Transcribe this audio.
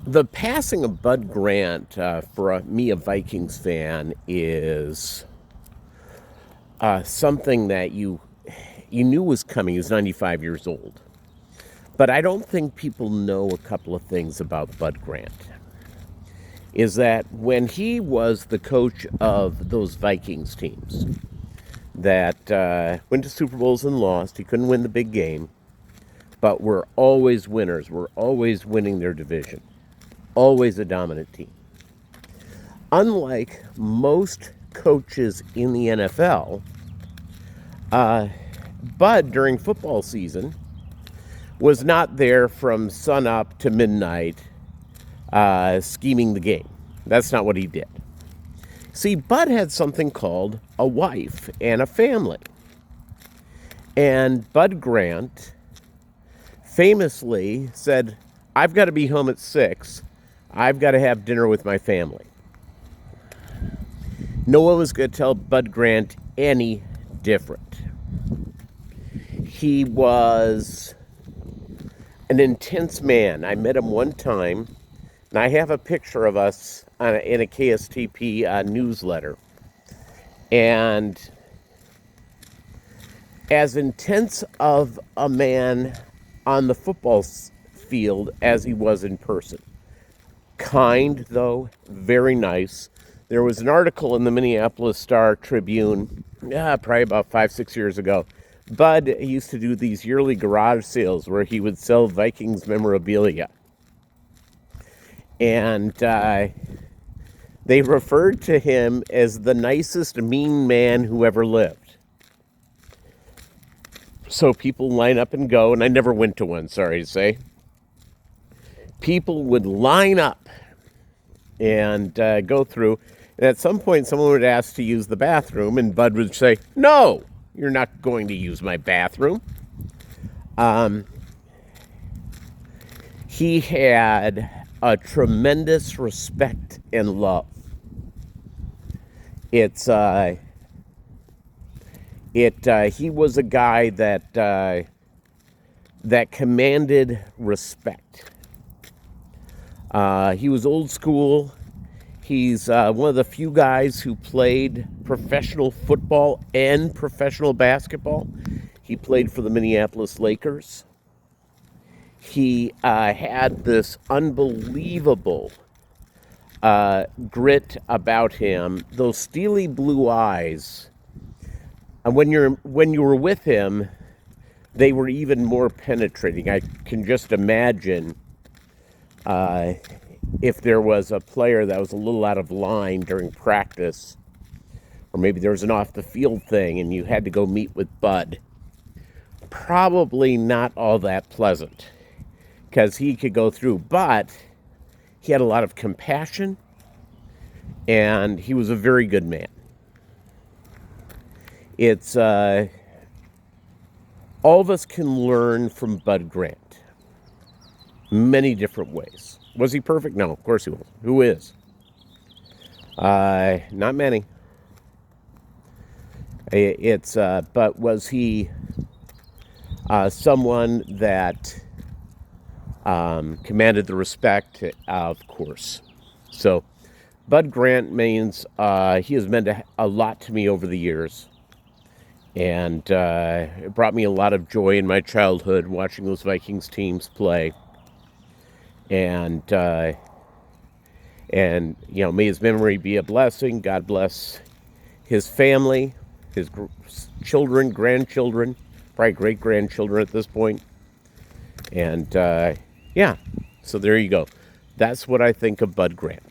The passing of Bud Grant, for me, a Vikings fan, is something that you knew was coming. He was 95 years old. But I don't think people know a couple of things about Bud Grant. Is that when he was the coach of those Vikings teams that went to Super Bowls and lost, he couldn't win the big game, but were always winners, were always winning their division, always a dominant team. Unlike most coaches in the NFL, Bud, during football season, was not there from sunup to midnight scheming the game. That's not what he did. See, Bud had something called a wife and a family. And Bud Grant famously said, I've got to be home at 6. I've got to have dinner with my family. No one was going to tell Bud Grant any different. He was an intense man. I met him one time, and I have a picture of us in a KSTP newsletter. And as intense of a man on the football field as he was in person. Kind, though, very nice. There was an article in the Minneapolis Star-Tribune, probably about 5-6 years ago. Bud used to do these yearly garage sales where he would sell Vikings memorabilia. And they referred to him as the nicest mean man who ever lived. So people line up and go, and I never went to one, sorry to say. People would line up and go through, and at some point someone would ask to use the bathroom, and Bud would say, no, you're not going to use my bathroom. He had a tremendous respect and love. He was a guy that commanded respect. He was old school. He's one of the few guys who played professional football and professional basketball. He played for the Minneapolis Lakers. He had this unbelievable grit about him, those steely blue eyes. And when you were with him, they were even more penetrating. I can just imagine if there was a player that was a little out of line during practice, or maybe there was an off-the-field thing and you had to go meet with Bud. Probably not all that pleasant, because he could go through, but he had a lot of compassion, and he was a very good man. It's, all of us can learn from Bud Grant. Many different ways. Was he perfect? No, of course he was. Who is? Not many. But was he someone that commanded the respect? Of course. So, Bud Grant means he has meant a lot to me over the years. And it brought me a lot of joy in my childhood watching those Vikings teams play. And you know, may his memory be a blessing. God bless his family, his children, grandchildren, probably great-grandchildren at this point. And yeah, so there you go. That's what I think of Bud Grant.